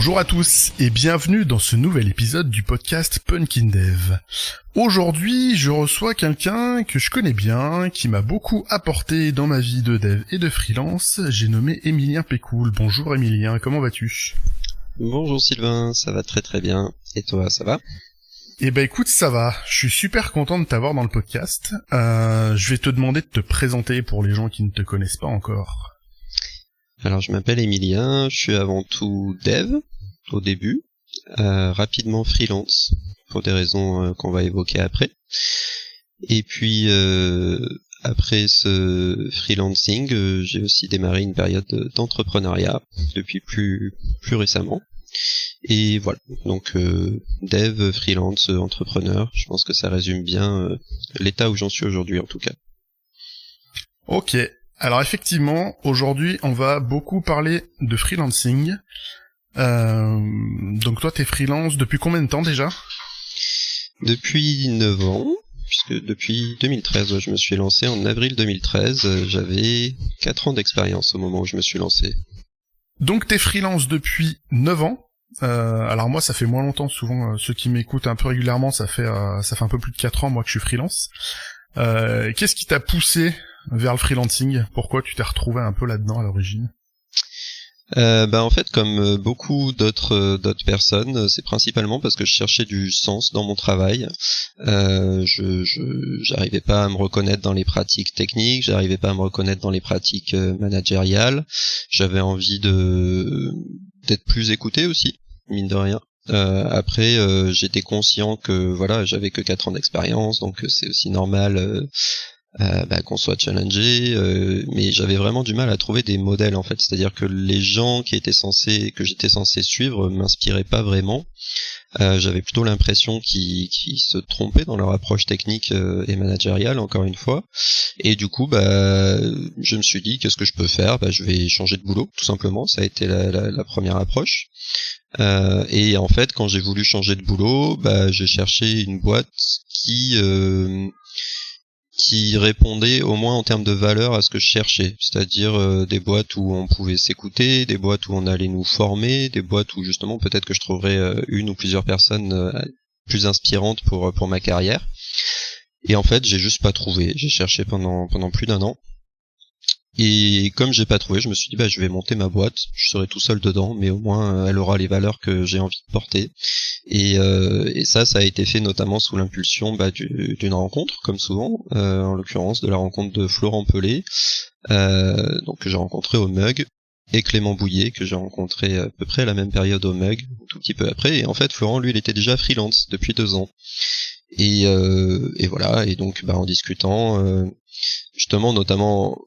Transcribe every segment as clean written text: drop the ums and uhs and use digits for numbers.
Bonjour à tous et bienvenue dans ce nouvel épisode du podcast Punkin Dev. Aujourd'hui, je reçois quelqu'un que je connais bien, qui m'a beaucoup apporté dans ma vie de dev et de freelance. J'ai nommé Emilien Pécoul. Bonjour Emilien, comment vas-tu ? Bonjour Sylvain, ça va très très bien. Et toi, ça va ? Eh ben écoute, ça va. Je suis super content de t'avoir dans le podcast. Je vais te demander de te présenter pour les gens qui ne te connaissent pas encore. Alors je m'appelle Emilien, je suis avant tout dev au début, rapidement freelance pour des raisons qu'on va évoquer après. Et puis après ce freelancing, j'ai aussi démarré une période d'entrepreneuriat depuis plus récemment. Et voilà, donc dev, freelance, entrepreneur, je pense que ça résume bien l'état où j'en suis aujourd'hui en tout cas. Ok. Alors effectivement, aujourd'hui, on va beaucoup parler de freelancing. Donc toi, t'es freelance depuis combien de temps déjà ? Depuis 9 ans, puisque depuis 2013, je me suis lancé en avril 2013. J'avais 4 ans d'expérience au moment où je me suis lancé. Donc t'es freelance depuis 9 ans. Alors moi, ça fait moins longtemps, souvent, ceux qui m'écoutent un peu régulièrement, ça fait un peu plus de 4 ans, moi, que je suis freelance. Qu'est-ce qui t'a poussé vers le freelancing ? Pourquoi tu t'es retrouvé un peu là-dedans à l'origine ? En fait, comme beaucoup d'autres personnes, c'est principalement parce que je cherchais du sens dans mon travail. J'arrivais pas à me reconnaître dans les pratiques techniques, j'arrivais pas à me reconnaître dans les pratiques managériales. J'avais envie d'être plus écouté aussi, mine de rien. Après, j'étais conscient que voilà, j'avais que 4 ans d'expérience, donc c'est aussi normal qu'on soit challengé, mais j'avais vraiment du mal à trouver des modèles en fait, c'est-à-dire que les gens que j'étais censé suivre m'inspiraient pas vraiment. J'avais plutôt l'impression qu'ils se trompaient dans leur approche technique et managériale, encore une fois. Et du coup, je me suis dit, qu'est-ce que je peux faire ? Je vais changer de boulot, tout simplement. Ça a été la première approche. Et en fait, quand j'ai voulu changer de boulot, j'ai cherché une boîte qui répondait au moins en termes de valeur à ce que je cherchais, c'est-à-dire des boîtes où on pouvait s'écouter, des boîtes où on allait nous former, des boîtes où justement peut-être que je trouverais une ou plusieurs personnes plus inspirantes pour ma carrière. Et en fait, j'ai juste pas trouvé. J'ai cherché pendant plus d'1 an. Et comme j'ai pas trouvé, je me suis dit je vais monter ma boîte, je serai tout seul dedans, mais au moins elle aura les valeurs que j'ai envie de porter. Et ça a été fait notamment sous l'impulsion d'une rencontre, comme souvent, en l'occurrence de la rencontre de Florent Pelé, donc que j'ai rencontré au Mug, et Clément Bouillet, que j'ai rencontré à peu près à la même période au Mug, un tout petit peu après. Et en fait, Florent, lui, il était déjà freelance depuis 2 ans. Et voilà, et donc en discutant, justement, notamment,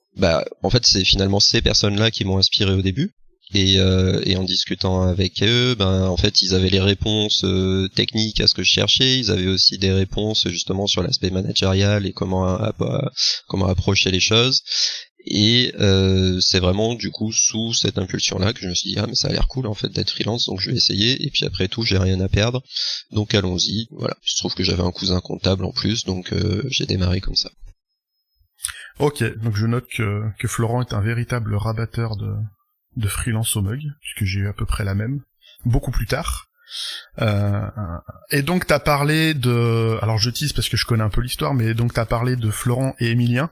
en fait, c'est finalement ces personnes-là qui m'ont inspiré au début. Et en discutant avec eux, en fait, ils avaient les réponses techniques à ce que je cherchais. Ils avaient aussi des réponses justement sur l'aspect managérial et comment approcher les choses. Et c'est vraiment du coup sous cette impulsion-là que je me suis dit mais ça a l'air cool en fait d'être freelance, donc je vais essayer. Et puis après tout, j'ai rien à perdre, donc allons-y. Voilà. Il se trouve que j'avais un cousin comptable en plus, donc j'ai démarré comme ça. Ok, donc je note que Florent est un véritable rabatteur de freelance au Mug, puisque j'ai eu à peu près la même, beaucoup plus tard. Et donc t'as parlé alors je tease parce que je connais un peu l'histoire, mais donc t'as parlé de Florent et Emilien.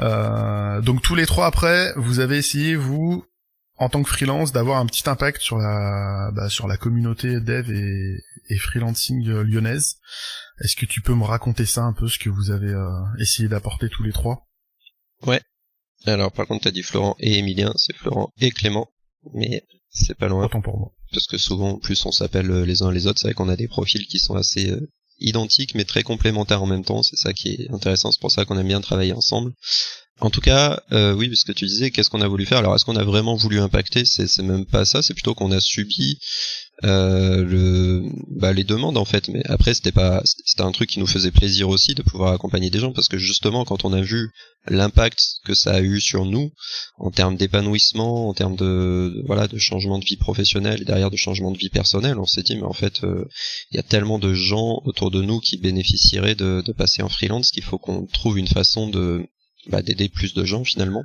Donc tous les trois après, vous avez essayé, vous, en tant que freelance, d'avoir un petit impact sur la communauté dev et freelancing lyonnaise. Est-ce que tu peux me raconter ça un peu, ce que vous avez essayé d'apporter tous les trois ? Ouais. Alors par contre t'as dit Florent et Emilien, c'est Florent et Clément, mais c'est pas loin. Autant pour moi. Parce que souvent, plus on s'appelle les uns les autres, c'est vrai qu'on a des profils qui sont assez identiques mais très complémentaires en même temps, c'est ça qui est intéressant, c'est pour ça qu'on aime bien travailler ensemble. En tout cas, oui, parce que tu disais, qu'est-ce qu'on a voulu faire ? Alors, est-ce qu'on a vraiment voulu impacter ? C'est même pas ça, c'est plutôt qu'on a subi les demandes en fait. Mais après, c'était un truc qui nous faisait plaisir aussi de pouvoir accompagner des gens, parce que justement, quand on a vu l'impact que ça a eu sur nous en termes d'épanouissement, en termes de changement de vie professionnelle et derrière de changement de vie personnelle, on s'est dit mais en fait, il y a tellement de gens autour de nous qui bénéficieraient de passer en freelance qu'il faut qu'on trouve une façon d'aider plus de gens finalement.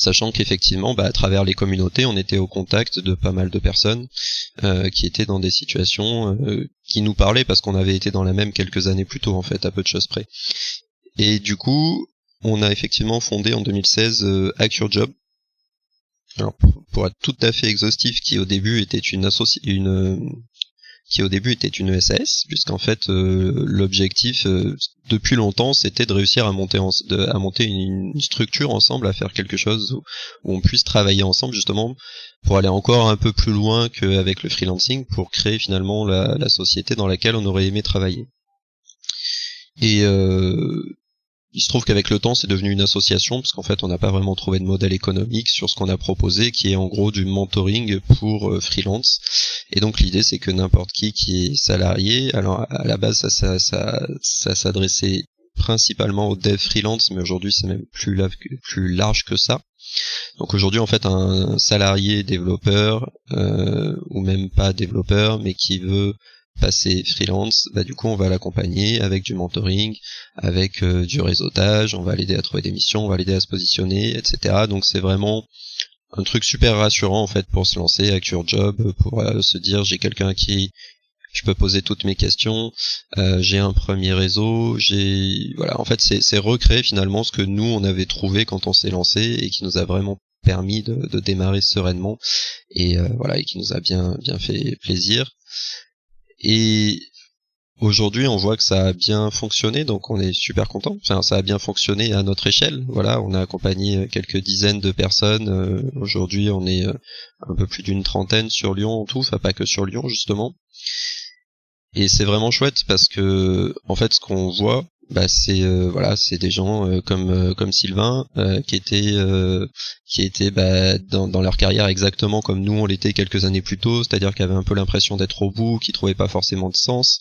sachant qu'effectivement, à travers les communautés, on était au contact de pas mal de personnes qui étaient dans des situations qui nous parlaient parce qu'on avait été dans la même quelques années plus tôt, en fait, à peu de choses près. Et du coup, on a effectivement fondé en 2016 Hack Your Job. Alors, pour être tout à fait exhaustif, qui au début était une SAS, puisqu'en fait l'objectif depuis longtemps c'était de réussir à monter une structure ensemble, à faire quelque chose où on puisse travailler ensemble justement pour aller encore un peu plus loin qu'avec le freelancing, pour créer finalement la société dans laquelle on aurait aimé travailler. Et il se trouve qu'avec le temps, c'est devenu une association, parce qu'en fait, on n'a pas vraiment trouvé de modèle économique sur ce qu'on a proposé, qui est en gros du mentoring pour freelance. Et donc, l'idée, c'est que n'importe qui est salarié, alors à la base, ça s'adressait principalement aux devs freelance, mais aujourd'hui, c'est même plus large que ça. Donc aujourd'hui, en fait, un salarié développeur, ou même pas développeur, mais qui veut passer freelance, du coup on va l'accompagner avec du mentoring, avec du réseautage, on va l'aider à trouver des missions, on va l'aider à se positionner, etc. Donc c'est vraiment un truc super rassurant en fait pour se lancer avec Your Job, pour se dire j'ai quelqu'un à qui je peux poser toutes mes questions, j'ai un premier réseau, voilà, en fait c'est recréer finalement ce que nous on avait trouvé quand on s'est lancé et qui nous a vraiment permis de démarrer sereinement et voilà, et qui nous a bien fait plaisir. Et aujourd'hui, on voit que ça a bien fonctionné, donc on est super content. Enfin, ça a bien fonctionné à notre échelle. Voilà, on a accompagné quelques dizaines de personnes. Aujourd'hui, on est un peu plus d'une trentaine sur Lyon en tout, enfin pas que sur Lyon justement. Et c'est vraiment chouette parce que, en fait, ce qu'on voit, c'est des gens comme Sylvain qui étaient dans leur carrière exactement comme nous on l'était quelques années plus tôt, c'est-à-dire qu'ils avaient un peu l'impression d'être au bout, qui trouvaient pas forcément de sens,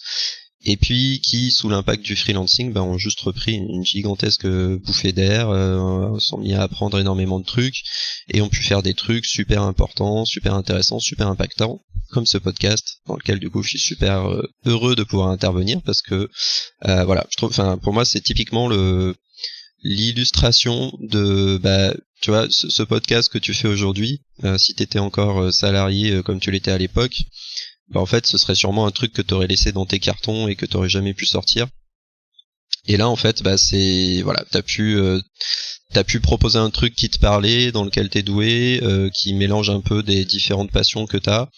et puis qui sous l'impact du freelancing ont juste repris une gigantesque bouffée d'air, sont mis à apprendre énormément de trucs et ont pu faire des trucs super importants, super intéressants, super impactants, comme ce podcast dans lequel du coup je suis super heureux de pouvoir intervenir parce que voilà, je trouve, enfin pour moi c'est typiquement l'illustration de tu vois ce podcast que tu fais aujourd'hui, si t'étais encore salarié comme tu l'étais à l'époque, en fait ce serait sûrement un truc que t'aurais laissé dans tes cartons et que t'aurais jamais pu sortir. Et là en fait c'est voilà, t'as pu proposer un truc qui te parlait, dans lequel t'es doué, qui mélange un peu des différentes passions que t'as,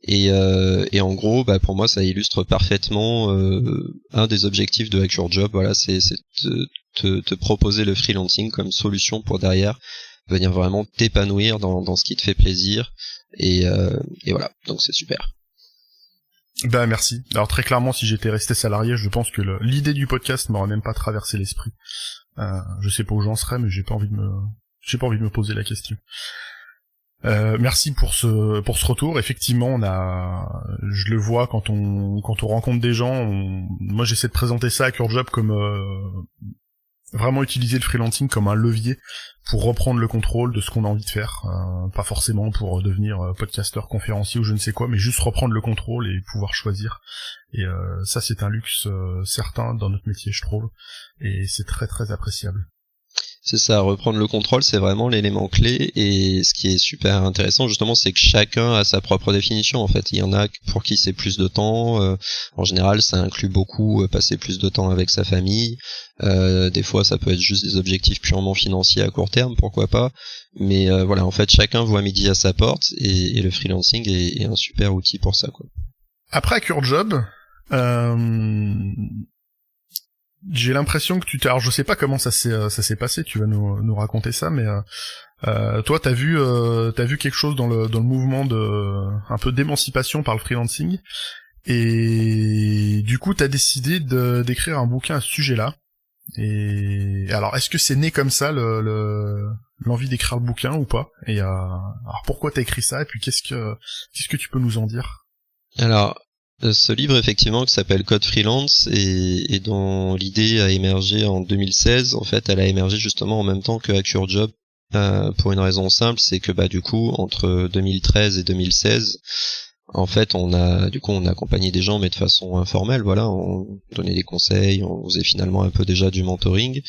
et en gros, pour moi, ça illustre parfaitement un des objectifs de Hack Your Job. Voilà, c'est te proposer le freelancing comme solution pour derrière venir vraiment t'épanouir dans ce qui te fait plaisir, et voilà, donc c'est super. Merci. Alors très clairement, si j'étais resté salarié, je pense que l'idée du podcast m'aurait même pas traversé l'esprit. Je sais pas où j'en serais, mais j'ai pas envie de me poser la question. Merci pour ce retour. Effectivement, je le vois quand on rencontre des gens. Moi, j'essaie de présenter ça à Your Job comme vraiment utiliser le freelancing comme un levier pour reprendre le contrôle de ce qu'on a envie de faire, pas forcément pour devenir podcasteur, conférencier ou je ne sais quoi, mais juste reprendre le contrôle et pouvoir choisir. Et ça, c'est un luxe certain dans notre métier, je trouve, et c'est très très appréciable. C'est ça, reprendre le contrôle, c'est vraiment l'élément clé, et ce qui est super intéressant justement, c'est que chacun a sa propre définition en fait. Il y en a pour qui c'est plus de temps, en général ça inclut beaucoup passer plus de temps avec sa famille, des fois ça peut être juste des objectifs purement financiers à court terme, pourquoi pas, mais voilà, en fait chacun voit midi à sa porte, et le freelancing est un super outil pour ça, quoi. Après Hack Your Job, j'ai l'impression que alors je sais pas comment ça s'est passé, tu vas nous raconter ça, mais toi t'as vu quelque chose dans le mouvement un peu d'émancipation par le freelancing, et du coup t'as décidé d'écrire un bouquin à ce sujet-là. Et alors est-ce que c'est né comme ça l'envie d'écrire le bouquin ou pas, et alors pourquoi t'as écrit ça, et puis qu'est-ce que tu peux nous en dire? Alors ce livre effectivement qui s'appelle Code Freelance et dont l'idée a émergé en 2016, en fait elle a émergé justement en même temps que Hack Your Job, pour une raison simple, c'est que du coup entre 2013 et 2016 En fait, on a accompagné des gens, mais de façon informelle, voilà, on donnait des conseils, on faisait finalement un peu déjà du mentoring.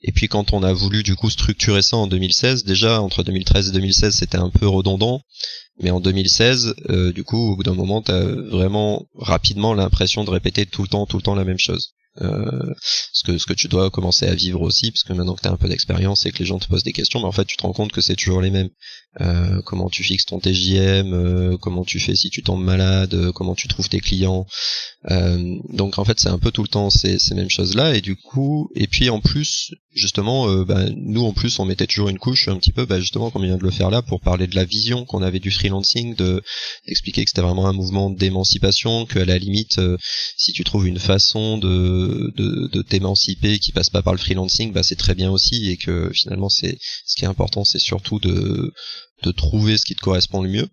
Et puis quand on a voulu du coup structurer ça en 2016, déjà entre 2013 et 2016, c'était un peu redondant. Mais en 2016, du coup, au bout d'un moment, t'as vraiment rapidement l'impression de répéter tout le temps la même chose. Ce que tu dois commencer à vivre aussi, parce que maintenant que t'as un peu d'expérience et que les gens te posent des questions, mais en fait tu te rends compte que c'est toujours les mêmes. Comment tu fixes ton TJM, comment tu fais si tu tombes malade, comment tu trouves tes clients. Donc en fait c'est un peu tout le temps ces mêmes choses là, et du coup, et puis en plus justement, nous en plus on mettait toujours une couche un petit peu, justement comme on vient de le faire là, pour parler de la vision qu'on avait du freelancing, d'expliquer que c'était vraiment un mouvement d'émancipation, qu'à la limite si tu trouves une façon de t'émanciper qui passe pas par le freelancing, c'est très bien aussi, et que finalement c'est ce qui est important, c'est surtout de trouver ce qui te correspond le mieux.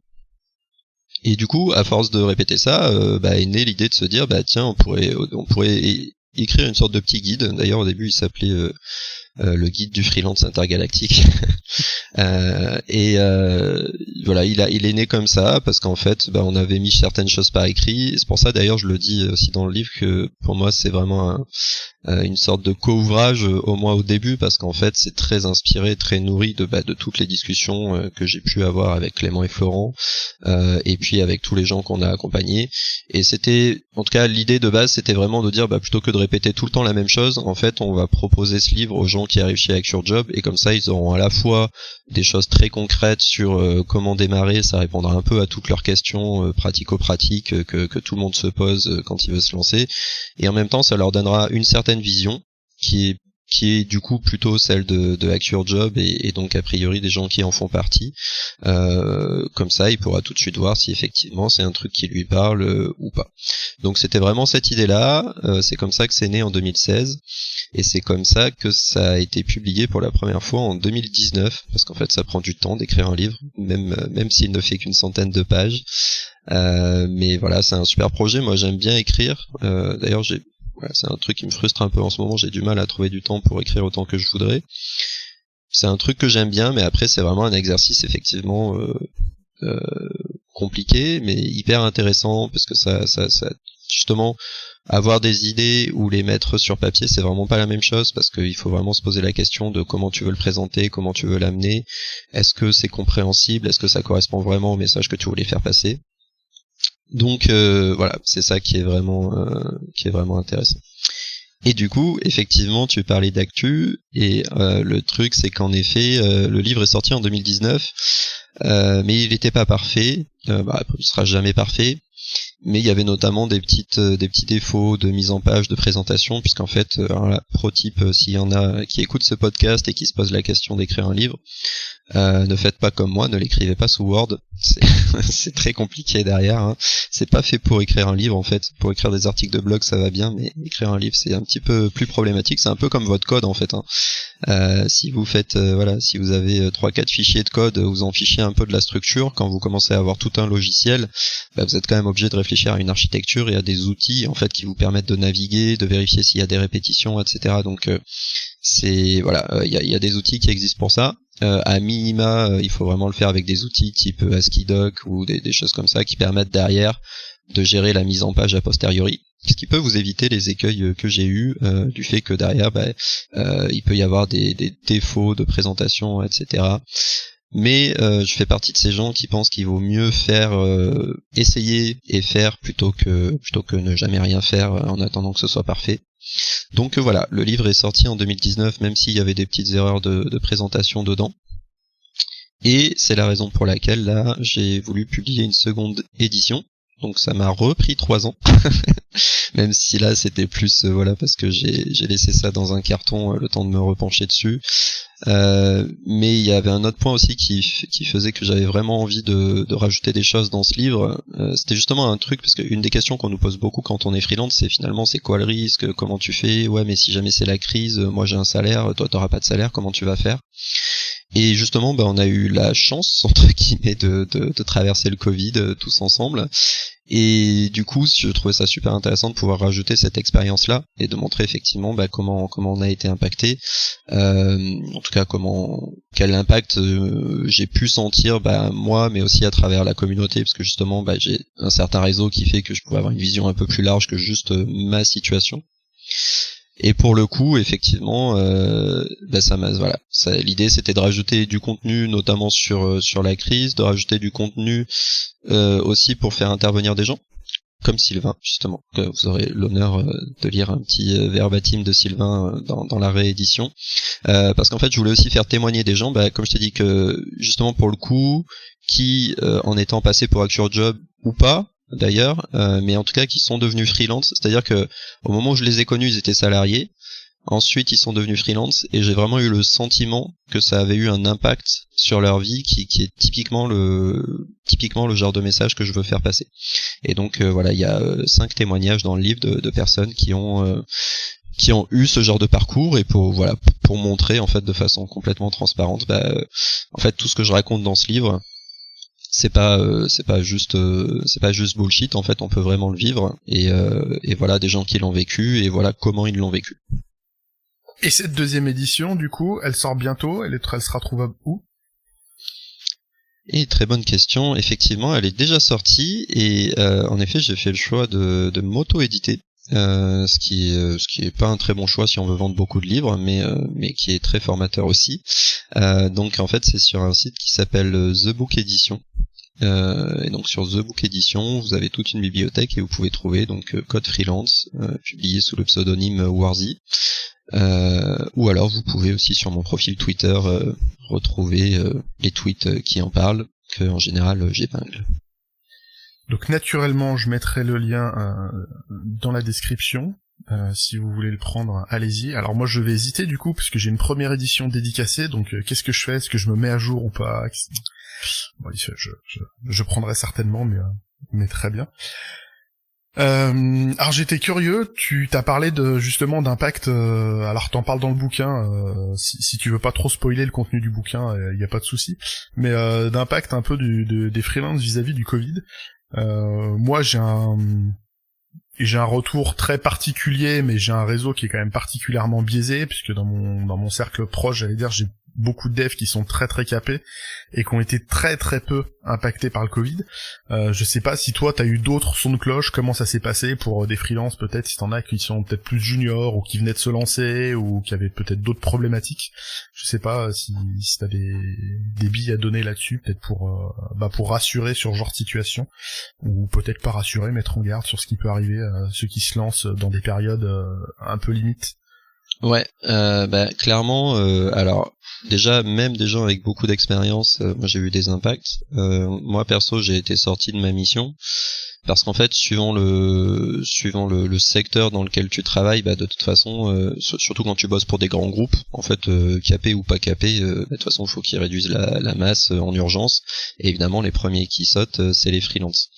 Et du coup, à force de répéter ça, est née l'idée de se dire tiens, on pourrait écrire une sorte de petit guide. D'ailleurs au début il s'appelait le guide du freelance intergalactique. Voilà, il est né comme ça parce qu'en fait on avait mis certaines choses par écrit. C'est pour ça d'ailleurs je le dis aussi dans le livre que pour moi c'est vraiment une sorte de co-ouvrage, au moins au début, parce qu'en fait c'est très inspiré, très nourri de toutes les discussions que j'ai pu avoir avec Clément et Florent, et puis avec tous les gens qu'on a accompagnés. Et c'était, en tout cas l'idée de base, c'était vraiment de dire plutôt que de répéter tout le temps la même chose, en fait on va proposer ce livre aux gens qui arrivent chez Hack Your Job, et comme ça ils auront à la fois des choses très concrètes sur comment démarrer, ça répondra un peu à toutes leurs questions pratico-pratiques que tout le monde se pose quand il veut se lancer, et en même temps ça leur donnera une certaine vision qui est du coup plutôt celle de Hack Your Job, et donc a priori des gens qui en font partie. Comme ça il pourra tout de suite voir si effectivement c'est un truc qui lui parle ou pas. Donc c'était vraiment cette idée là, c'est comme ça que c'est né en 2016, et c'est comme ça que ça a été publié pour la première fois en 2019, parce qu'en fait ça prend du temps d'écrire un livre, même s'il ne fait qu'une centaine de pages. Mais voilà, c'est un super projet, moi j'aime bien écrire. D'ailleurs c'est un truc qui me frustre un peu en ce moment, j'ai du mal à trouver du temps pour écrire autant que je voudrais. C'est un truc que j'aime bien, mais après c'est vraiment un exercice effectivement compliqué, mais hyper intéressant, parce que ça justement, avoir des idées ou les mettre sur papier, c'est vraiment pas la même chose, parce qu'il faut vraiment se poser la question de comment tu veux le présenter, comment tu veux l'amener, est-ce que c'est compréhensible, est-ce que ça correspond vraiment au message que tu voulais faire passer. Donc voilà, c'est ça qui est vraiment intéressant. Et du coup, effectivement, tu parlais d'actu, et le truc c'est qu'en effet, le livre est sorti en 2019, mais il n'était pas parfait. Il sera jamais parfait, mais il y avait notamment des petits défauts de mise en page, de présentation, puisqu'en fait, pro tip, s'il y en a qui écoutent ce podcast et qui se posent la question d'écrire un livre, ne faites pas comme moi, ne l'écrivez pas sous Word, c'est très compliqué derrière, hein. C'est pas fait pour écrire un livre en fait. Pour écrire des articles de blog ça va bien, mais écrire un livre c'est un petit peu plus problématique. C'est un peu comme votre code en fait, hein. Si vous faites si vous avez 3-4 fichiers de code, vous en fichez un peu de la structure. Quand vous commencez à avoir tout un logiciel, vous êtes quand même obligé de réfléchir à une architecture et à des outils en fait qui vous permettent de naviguer, de vérifier s'il y a des répétitions, etc. Donc il y a des outils qui existent pour ça. À minima, il faut vraiment le faire avec des outils type ASCII-Doc ou des choses comme ça qui permettent derrière de gérer la mise en page a posteriori, ce qui peut vous éviter les écueils que j'ai eu du fait que derrière il peut y avoir des défauts de présentation, etc. Mais je fais partie de ces gens qui pensent qu'il vaut mieux faire essayer et faire plutôt que ne jamais rien faire en attendant que ce soit parfait. Donc voilà, le livre est sorti en 2019, même s'il y avait des petites erreurs de présentation dedans. Et c'est la raison pour laquelle là j'ai voulu publier une seconde édition. Donc ça m'a repris 3 ans, même si là c'était plus parce que j'ai laissé ça dans un carton le temps de me repencher dessus. Mais il y avait un autre point aussi qui faisait que j'avais vraiment envie de rajouter des choses dans ce livre. C'était justement un truc, parce qu'une des questions qu'on nous pose beaucoup quand on est freelance, c'est finalement c'est quoi le risque, comment tu fais, mais si jamais c'est la crise, moi j'ai un salaire, toi t'auras pas de salaire, comment tu vas faire? Et justement, on a eu la chance, entre guillemets, de traverser le Covid tous ensemble. Et du coup, je trouvais ça super intéressant de pouvoir rajouter cette expérience-là et de montrer effectivement comment on a été impacté. En tout cas, quel impact j'ai pu sentir moi, mais aussi à travers la communauté, parce que justement, j'ai un certain réseau qui fait que je pouvais avoir une vision un peu plus large que juste ma situation. Et pour le coup, effectivement, l'idée c'était de rajouter du contenu, notamment sur la crise, de rajouter du contenu aussi pour faire intervenir des gens, comme Sylvain, justement. Vous aurez l'honneur de lire un petit verbatim de Sylvain dans la réédition, parce qu'en fait, je voulais aussi faire témoigner des gens, comme je t'ai dit, que justement pour le coup, qui en étant passés pour Act Your Job ou pas, d'ailleurs, mais en tout cas qui sont devenus freelance, c'est-à-dire que au moment où je les ai connus, ils étaient salariés, ensuite ils sont devenus freelance, et j'ai vraiment eu le sentiment que ça avait eu un impact sur leur vie qui est typiquement le genre de message que je veux faire passer. Et donc il y a 5 témoignages dans le livre de personnes qui ont eu ce genre de parcours, et pour montrer en fait de façon complètement transparente en fait tout ce que je raconte dans ce livre, c'est pas juste bullshit, en fait on peut vraiment le vivre, et voilà des gens qui l'ont vécu, et voilà comment ils l'ont vécu. Et cette deuxième édition, du coup, elle sort bientôt, elle sera trouvable où ? Et très bonne question, effectivement elle est déjà sortie, et en effet j'ai fait le choix de m'auto-éditer, ce qui est pas un très bon choix si on veut vendre beaucoup de livres, mais qui est très formateur aussi. Donc en fait c'est sur un site qui s'appelle The Book Edition. Et donc sur The Book Edition, vous avez toute une bibliothèque et vous pouvez trouver donc Code Freelance, publié sous le pseudonyme Warzy, ou alors vous pouvez aussi sur mon profil Twitter retrouver les tweets qui en parlent, que en général j'épingle. Donc naturellement, je mettrai le lien dans la description. Si vous voulez le prendre, allez-y. Alors moi je vais hésiter du coup, parce que j'ai une première édition dédicacée, donc qu'est-ce que je fais ? Est-ce que je me mets à jour ou pas ? Bon, je prendrai certainement, mais très bien. Alors j'étais curieux, tu t'as parlé justement d'impact, alors t'en parles dans le bouquin, si tu veux pas trop spoiler le contenu du bouquin, y a pas de souci, mais d'impact un peu des freelances vis-à-vis du Covid. Moi j'ai un retour très particulier, mais j'ai un réseau qui est quand même particulièrement biaisé, puisque dans mon cercle proche, j'allais dire, j'ai beaucoup de devs qui sont très très capés et qui ont été très très peu impactés par le Covid. Je sais pas si toi t'as eu d'autres sons de cloche, comment ça s'est passé pour des freelances, peut-être si t'en as qui sont peut-être plus juniors ou qui venaient de se lancer ou qui avaient peut-être d'autres problématiques. Je sais pas si t'as des billes à donner là-dessus, peut-être pour rassurer sur ce genre de situation, ou peut-être pas rassurer, mettre en garde sur ce qui peut arriver à ceux qui se lancent dans des périodes un peu limites. Ouais, clairement, alors déjà même des gens avec beaucoup d'expérience, moi j'ai eu des impacts. Moi perso j'ai été sorti de ma mission parce qu'en fait suivant le secteur dans lequel tu travailles, de toute façon, surtout quand tu bosses pour des grands groupes, en fait capé ou pas capé, de toute façon il faut qu'ils réduisent la masse en urgence, et évidemment les premiers qui sautent c'est les freelances.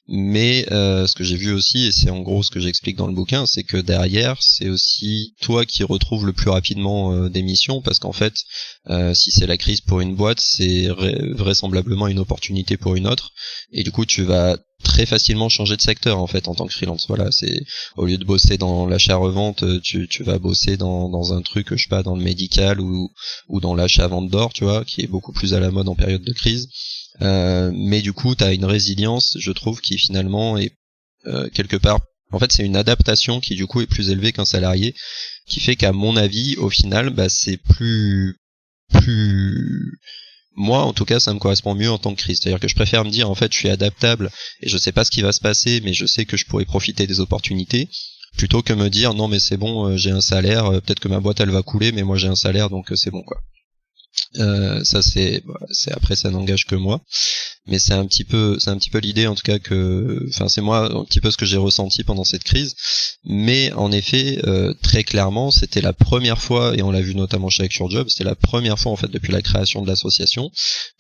Mais ce que j'ai vu aussi, et c'est en gros ce que j'explique dans le bouquin, c'est que derrière c'est aussi toi qui retrouves le plus rapidement des missions, parce qu'en fait si c'est la crise pour une boîte, c'est vraisemblablement une opportunité pour une autre, et du coup tu vas très facilement changer de secteur en fait en tant que freelance. Voilà, c'est au lieu de bosser dans l'achat-revente, tu vas bosser dans un truc, je sais pas, dans le médical ou dans l'achat-vente d'or, tu vois, qui est beaucoup plus à la mode en période de crise. Mais du coup, t'as une résilience, je trouve, qui finalement est quelque part. En fait, c'est une adaptation qui du coup est plus élevée qu'un salarié, qui fait qu'à mon avis, au final, c'est plus moi, en tout cas, ça me correspond mieux en tant que crise. C'est-à-dire que je préfère me dire, en fait, je suis adaptable et je sais pas ce qui va se passer, mais je sais que je pourrais profiter des opportunités, plutôt que me dire, non, mais c'est bon, j'ai un salaire, peut-être que ma boîte, elle va couler, mais moi, j'ai un salaire, donc c'est bon, quoi. Ça c'est après ça n'engage que moi, mais c'est un petit peu l'idée en tout cas c'est moi un petit peu ce que j'ai ressenti pendant cette crise. Mais en effet très clairement c'était la première fois, et on l'a vu notamment chez Act Your Job, c'était la première fois en fait depuis la création de l'association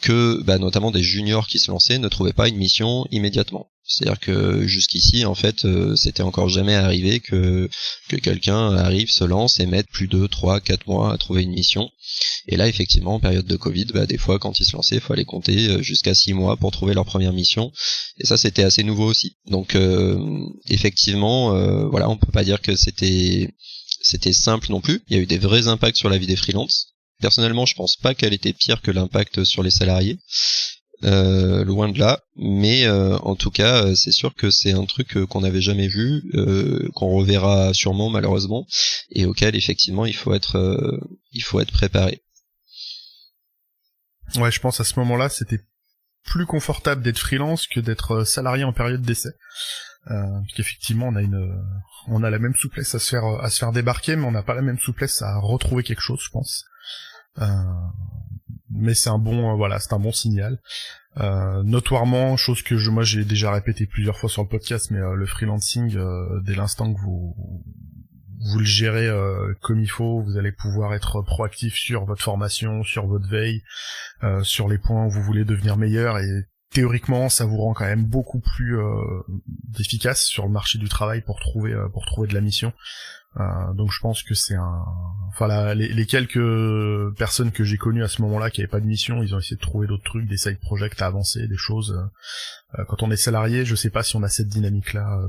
que notamment des juniors qui se lançaient ne trouvaient pas une mission immédiatement. C'est-à-dire que jusqu'ici, en fait, c'était encore jamais arrivé que quelqu'un arrive, se lance et mette plus de 3, 4 mois à trouver une mission. Et là, effectivement, en période de Covid, des fois, quand ils se lançaient, il fallait compter jusqu'à 6 mois pour trouver leur première mission. Et ça, c'était assez nouveau aussi. Donc, effectivement, voilà, on peut pas dire que c'était simple non plus. Il y a eu des vrais impacts sur la vie des freelances. Personnellement, je pense pas qu'elle était pire que l'impact sur les salariés. Loin de là, mais en tout cas c'est sûr que c'est un truc qu'on n'avait jamais vu, qu'on reverra sûrement malheureusement, et auquel effectivement il faut être préparé. Ouais, je pense à ce moment-là c'était plus confortable d'être freelance que d'être salarié en période d'essai, parce qu'effectivement on a la même souplesse à se faire débarquer, mais on n'a pas la même souplesse à retrouver quelque chose, je pense. Mais c'est un bon signal. Notoirement, chose que moi j'ai déjà répété plusieurs fois sur le podcast, mais le freelancing, dès l'instant que vous le gérez comme il faut, vous allez pouvoir être proactif sur votre formation, sur votre veille, sur les points où vous voulez devenir meilleur, et théoriquement ça vous rend quand même beaucoup plus efficace sur le marché du travail pour trouver de la mission. Donc je pense que les quelques personnes que j'ai connues à ce moment-là qui avaient pas de mission, ils ont essayé de trouver d'autres trucs, des side projects à avancer, des choses. Quand on est salarié, je sais pas si on a cette dynamique-là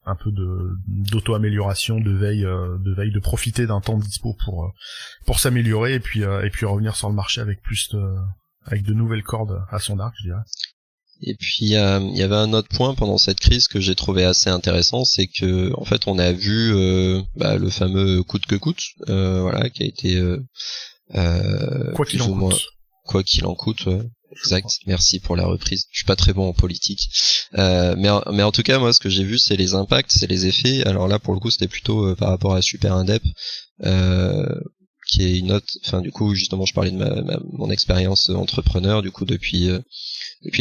un peu d'auto-amélioration, de veille, de profiter d'un temps de dispo pour s'améliorer et puis revenir sur le marché avec avec de nouvelles cordes à son arc, je dirais. Et puis il y avait un autre point pendant cette crise que j'ai trouvé assez intéressant, c'est que en fait on a vu le fameux coûte que coûte, qui a été quoi qu'il en coûte. Quoi qu'il en coûte, ouais. Exact. Merci pour la reprise. Je suis pas très bon en politique, mais en tout cas moi ce que j'ai vu c'est les impacts, c'est les effets. Alors là pour le coup c'était plutôt par rapport à Super Indep, qui est une autre. Enfin du coup justement je parlais de mon expérience entrepreneur du coup depuis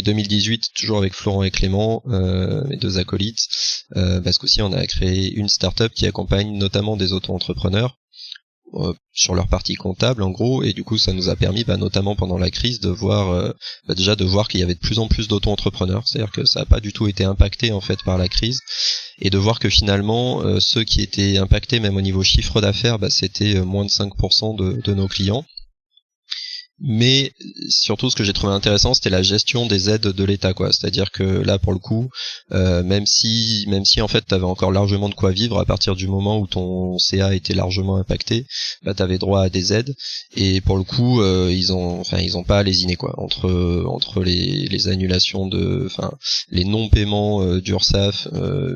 2018, toujours avec Florent et Clément, mes deux acolytes, parce qu'aussi on a créé une start-up qui accompagne notamment des auto-entrepreneurs sur leur partie comptable en gros, et du coup ça nous a permis notamment pendant la crise de voir qu'il y avait de plus en plus d'auto-entrepreneurs, c'est-à-dire que ça n'a pas du tout été impacté en fait par la crise, et de voir que finalement ceux qui étaient impactés même au niveau chiffre d'affaires, c'était moins de 5% de nos clients. Mais surtout ce que j'ai trouvé intéressant c'était la gestion des aides de l'État quoi, c'est-à-dire que là pour le coup même si en fait t'avais encore largement de quoi vivre à partir du moment où ton CA était largement impacté, t'avais droit à des aides, et pour le coup ils ont pas lésiné quoi, entre les annulations les non-paiements d'URSSAF,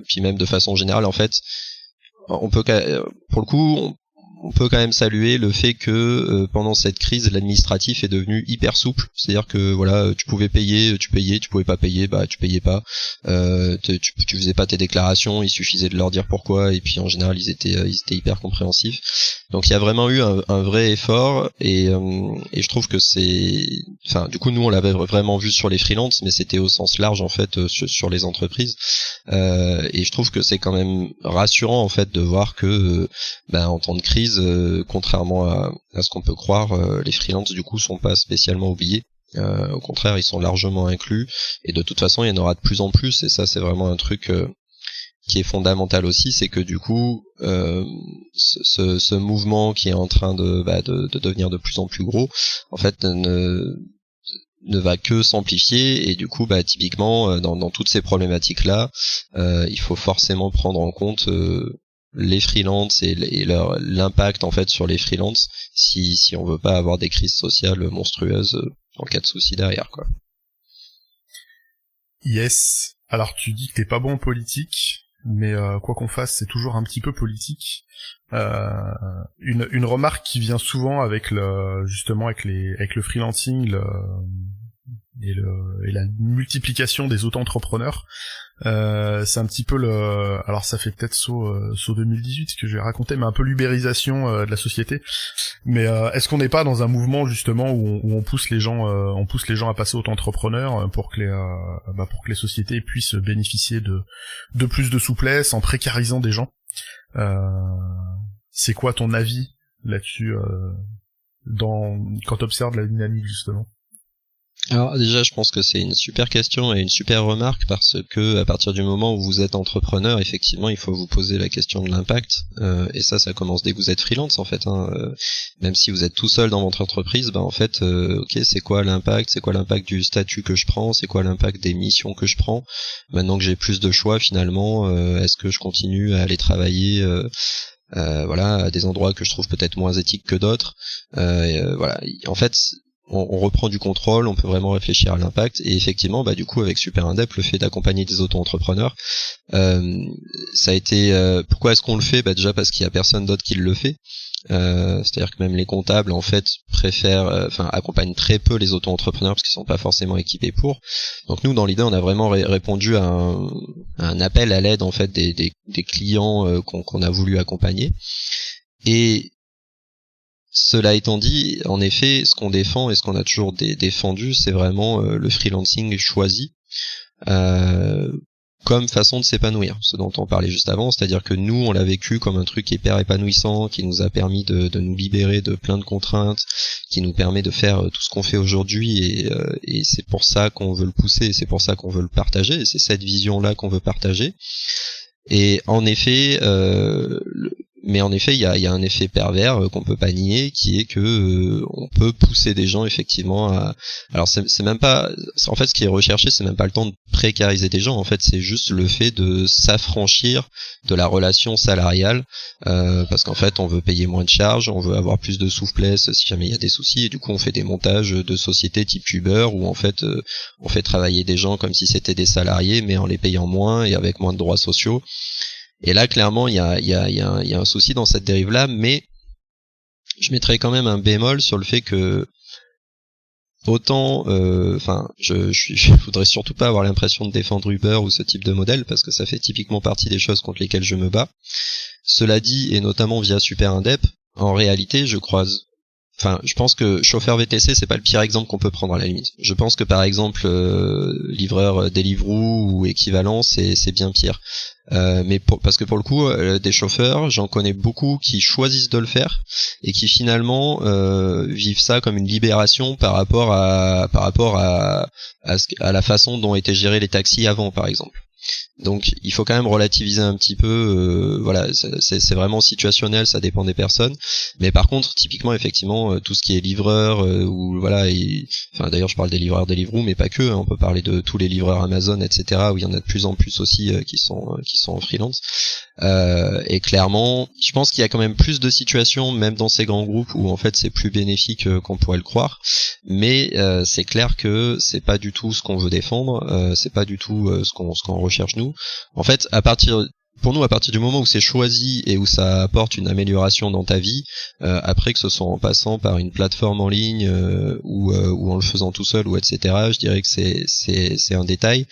puis même de façon générale en fait on peut quand même saluer le fait que pendant cette crise l'administratif est devenu hyper souple, c'est-à-dire que tu pouvais payer, tu pouvais pas payer, tu payais pas, tu faisais pas tes déclarations, il suffisait de leur dire pourquoi, et puis en général ils étaient hyper compréhensifs. Donc il y a vraiment eu un vrai effort, et je trouve que du coup nous on l'avait vraiment vu sur les freelances, mais c'était au sens large en fait sur les entreprises, et je trouve que c'est quand même rassurant en fait de voir que en temps de crise, contrairement à ce qu'on peut croire, les freelances du coup sont pas spécialement oubliés. Au contraire, ils sont largement inclus, et de toute façon, il y en aura de plus en plus, et ça c'est vraiment un truc qui est fondamental aussi, c'est que du coup, ce mouvement qui est en train de devenir de plus en plus gros, en fait, ne va que s'amplifier, et du coup typiquement dans toutes ces problématiques là il faut forcément prendre en compte les freelances et l'impact en fait sur les freelances si on veut pas avoir des crises sociales monstrueuses en cas de soucis derrière quoi. Yes. Alors tu dis que t'es pas bon en politique, mais quoi qu'on fasse, c'est toujours un petit peu politique. Une remarque qui vient souvent avec le freelancing et la multiplication des auto-entrepreneurs, c'est un petit peu alors ça fait peut-être saut 2018 ce que je vais raconter, mais un peu l'ubérisation de la société. Mais est-ce qu'on n'est pas dans un mouvement justement où on pousse les gens à passer auto-entrepreneurs pour que les sociétés puissent bénéficier de plus de souplesse en précarisant des gens? C'est quoi ton avis là-dessus quand t'observes la dynamique justement? Alors déjà, je pense que c'est une super question et une super remarque parce que à partir du moment où vous êtes entrepreneur, effectivement, il faut vous poser la question de l'impact. Et ça commence dès que vous êtes freelance en fait. Même si vous êtes tout seul dans votre entreprise, en fait, ok, c'est quoi l'impact ? C'est quoi l'impact du statut que je prends ? C'est quoi l'impact des missions que je prends ? Maintenant que j'ai plus de choix, finalement, est-ce que je continue à aller travailler à des endroits que je trouve peut-être moins éthiques que d'autres. Voilà, en fait, on reprend du contrôle, on peut vraiment réfléchir à l'impact, et effectivement, du coup, avec Super Indep, le fait d'accompagner des auto-entrepreneurs, ça a été... pourquoi est-ce qu'on le fait ? Déjà parce qu'il y a personne d'autre qui le fait. C'est-à-dire que même les comptables en fait préfèrent, accompagnent très peu les auto-entrepreneurs parce qu'ils sont pas forcément équipés pour. Donc nous, dans l'idée, on a vraiment répondu à un appel à l'aide en fait des clients qu'on a voulu accompagner. Et cela étant dit, en effet, ce qu'on défend et ce qu'on a toujours défendu, c'est vraiment le freelancing choisi. Comme façon de s'épanouir, ce dont on parlait juste avant, c'est-à-dire que nous, on l'a vécu comme un truc hyper épanouissant, qui nous a permis de nous libérer de plein de contraintes, qui nous permet de faire tout ce qu'on fait aujourd'hui, et c'est pour ça qu'on veut le pousser, et c'est pour ça qu'on veut le partager, et c'est cette vision-là qu'on veut partager. Et en effet, il y a un effet pervers qu'on peut pas nier, qui est que on peut pousser des gens effectivement à... Alors c'est même pas... En fait, ce qui est recherché, c'est même pas le temps de précariser des gens. En fait, c'est juste le fait de s'affranchir de la relation salariale, parce qu'en fait, on veut payer moins de charges, on veut avoir plus de souplesse si jamais il y a des soucis, et du coup, on fait des montages de sociétés type Uber où en fait, on fait travailler des gens comme si c'était des salariés, mais en les payant moins et avec moins de droits sociaux. Et là, clairement, il y a un souci dans cette dérive-là, mais je mettrais quand même un bémol sur le fait que autant, je voudrais surtout pas avoir l'impression de défendre Uber ou ce type de modèle, parce que ça fait typiquement partie des choses contre lesquelles je me bats. Cela dit, et notamment via Super Indep, en réalité, je pense que chauffeur VTC, c'est pas le pire exemple qu'on peut prendre à la limite. Je pense que par exemple, livreur Deliveroo ou équivalent, c'est bien pire. Parce que pour le coup, des chauffeurs, j'en connais beaucoup qui choisissent de le faire et qui finalement vivent ça comme une libération par rapport à la façon dont étaient gérés les taxis avant, par exemple. Donc il faut quand même relativiser un petit peu, c'est vraiment situationnel, ça dépend des personnes, mais par contre typiquement effectivement tout ce qui est livreur d'ailleurs je parle des livreurs Deliveroo, mais pas que, on peut parler de tous les livreurs Amazon, etc., où il y en a de plus en plus aussi qui sont en freelance, et clairement je pense qu'il y a quand même plus de situations même dans ces grands groupes où en fait c'est plus bénéfique qu'on pourrait le croire, mais c'est clair que c'est pas du tout ce qu'on veut défendre, c'est pas du tout ce qu'on recherche nous. En fait, à partir du moment où c'est choisi et où ça apporte une amélioration dans ta vie, après que ce soit en passant par une plateforme en ligne ou en le faisant tout seul ou etc., je dirais que c'est un détail,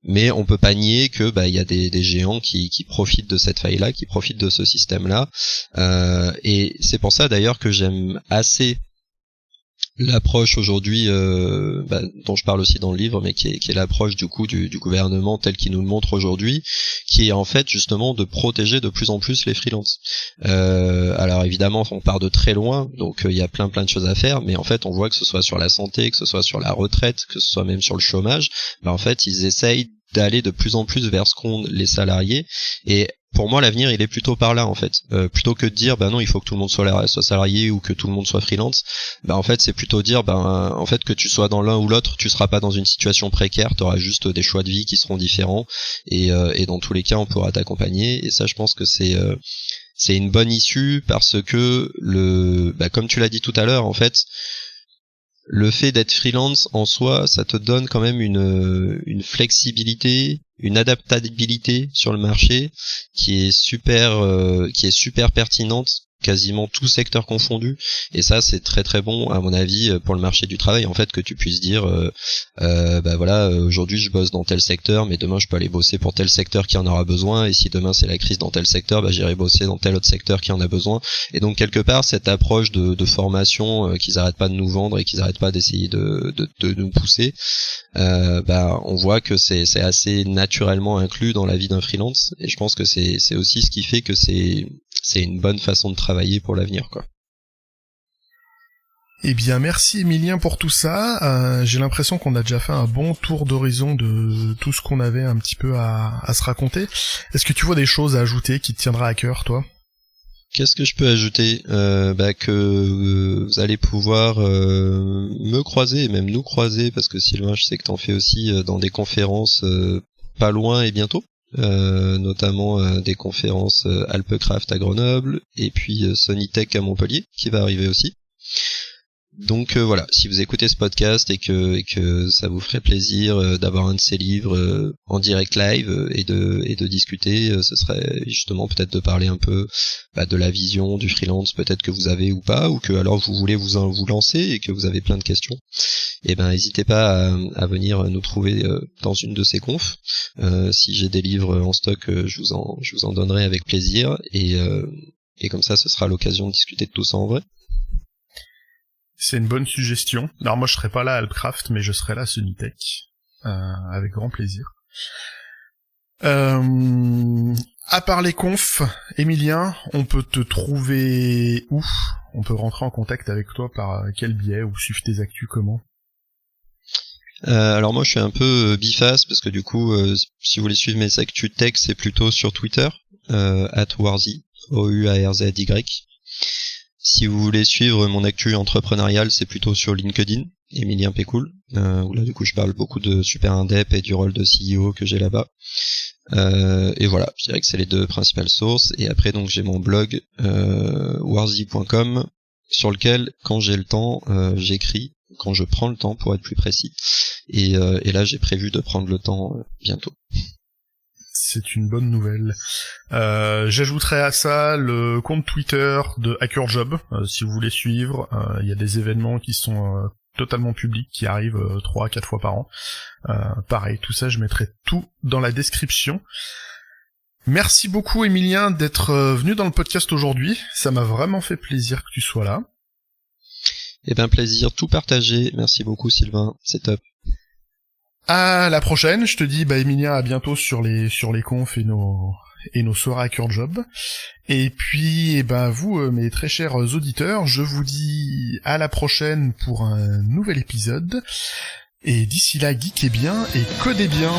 mais on peut pas nier que il y a des géants qui profitent de cette faille-là, qui profitent de ce système-là, et c'est pour ça d'ailleurs que j'aime assez l'approche aujourd'hui dont je parle aussi dans le livre, mais qui est l'approche du coup du gouvernement tel qu'il nous le montre aujourd'hui, qui est en fait justement de protéger de plus en plus les freelances. Alors évidemment on part de très loin, donc il y a plein de choses à faire, mais en fait on voit que ce soit sur la santé, que ce soit sur la retraite, que ce soit même sur le chômage, en fait ils essayent d'aller de plus en plus vers ce qu'ont les salariés, et pour moi, l'avenir, il est plutôt par là, en fait. Plutôt que de dire, non, il faut que tout le monde soit salarié ou que tout le monde soit freelance. En fait, c'est plutôt dire, en fait, que tu sois dans l'un ou l'autre, tu seras pas dans une situation précaire, tu auras juste des choix de vie qui seront différents, et dans tous les cas, on pourra t'accompagner. Et ça, je pense que c'est une bonne issue parce que comme tu l'as dit tout à l'heure, en fait, le fait d'être freelance en soi, ça te donne quand même une flexibilité, une adaptabilité sur le marché qui est super pertinente, quasiment tout secteur confondu, et ça c'est très très bon à mon avis pour le marché du travail, en fait, que tu puisses dire aujourd'hui je bosse dans tel secteur, mais demain je peux aller bosser pour tel secteur qui en aura besoin, et si demain c'est la crise dans tel secteur, j'irai bosser dans tel autre secteur qui en a besoin. Et donc quelque part cette approche de formation qu'ils arrêtent pas de nous vendre et qu'ils arrêtent pas d'essayer de nous pousser, on voit que c'est assez naturellement inclus dans la vie d'un freelance, et je pense que c'est aussi ce qui fait que c'est une bonne façon de travailler pour l'avenir, quoi. Eh bien, merci Emilien pour tout ça. J'ai l'impression qu'on a déjà fait un bon tour d'horizon de tout ce qu'on avait un petit peu à se raconter. Est-ce que tu vois des choses à ajouter qui te tiendra à cœur, toi ? Qu'est-ce que je peux ajouter ? Que vous allez pouvoir me croiser, et même nous croiser, parce que Sylvain, je sais que t'en fais aussi dans des conférences pas loin et bientôt. Notamment des conférences Alpecraft à Grenoble, et puis Sonytech à Montpellier, qui va arriver aussi. Donc voilà, si vous écoutez ce podcast et que ça vous ferait plaisir d'avoir un de ces livres en direct live et de discuter, ce serait justement peut-être de parler un peu de la vision du freelance peut-être que vous avez ou pas, ou que alors vous voulez vous lancer et que vous avez plein de questions. Et n'hésitez pas à venir nous trouver dans une de ces confs. Si j'ai des livres en stock, je vous en donnerai avec plaisir, et comme ça ce sera l'occasion de discuter de tout ça en vrai. C'est une bonne suggestion. Alors moi je serai pas là à Alpecraft, mais je serai là à Sonytech, avec grand plaisir. À part les confs, Emilien, on peut te trouver où ? On peut rentrer en contact avec toi par quel biais, ou suivre tes actus comment ? Alors moi je suis un peu biface, parce que du coup si vous voulez suivre mes actus tech, c'est plutôt sur Twitter, @Warzy, OUARZY. Si vous voulez suivre mon actu entrepreneurial, c'est plutôt sur LinkedIn, Emilien Pécoul, où là du coup je parle beaucoup de super indep et du rôle de CEO que j'ai là-bas. Et voilà, je dirais que c'est les deux principales sources. Et après donc j'ai mon blog warzy.com, sur lequel quand j'ai le temps j'écris, quand je prends le temps pour être plus précis. Et là j'ai prévu de prendre le temps bientôt. C'est une bonne nouvelle. J'ajouterai à ça le compte Twitter de HackerJob, si vous voulez suivre. Il y a des événements qui sont totalement publics, qui arrivent 3-4 fois par an. Pareil, tout ça, je mettrai tout dans la description. Merci beaucoup, Emilien, d'être venu dans le podcast aujourd'hui. Ça m'a vraiment fait plaisir que tu sois là. Plaisir tout partagé. Merci beaucoup, Sylvain. C'est top. À la prochaine, je te dis, Emilien, à bientôt sur les confs et nos soirées HackerJob. Et puis, vous, mes très chers auditeurs, je vous dis à la prochaine pour un nouvel épisode. Et d'ici là, geekez bien et codez bien.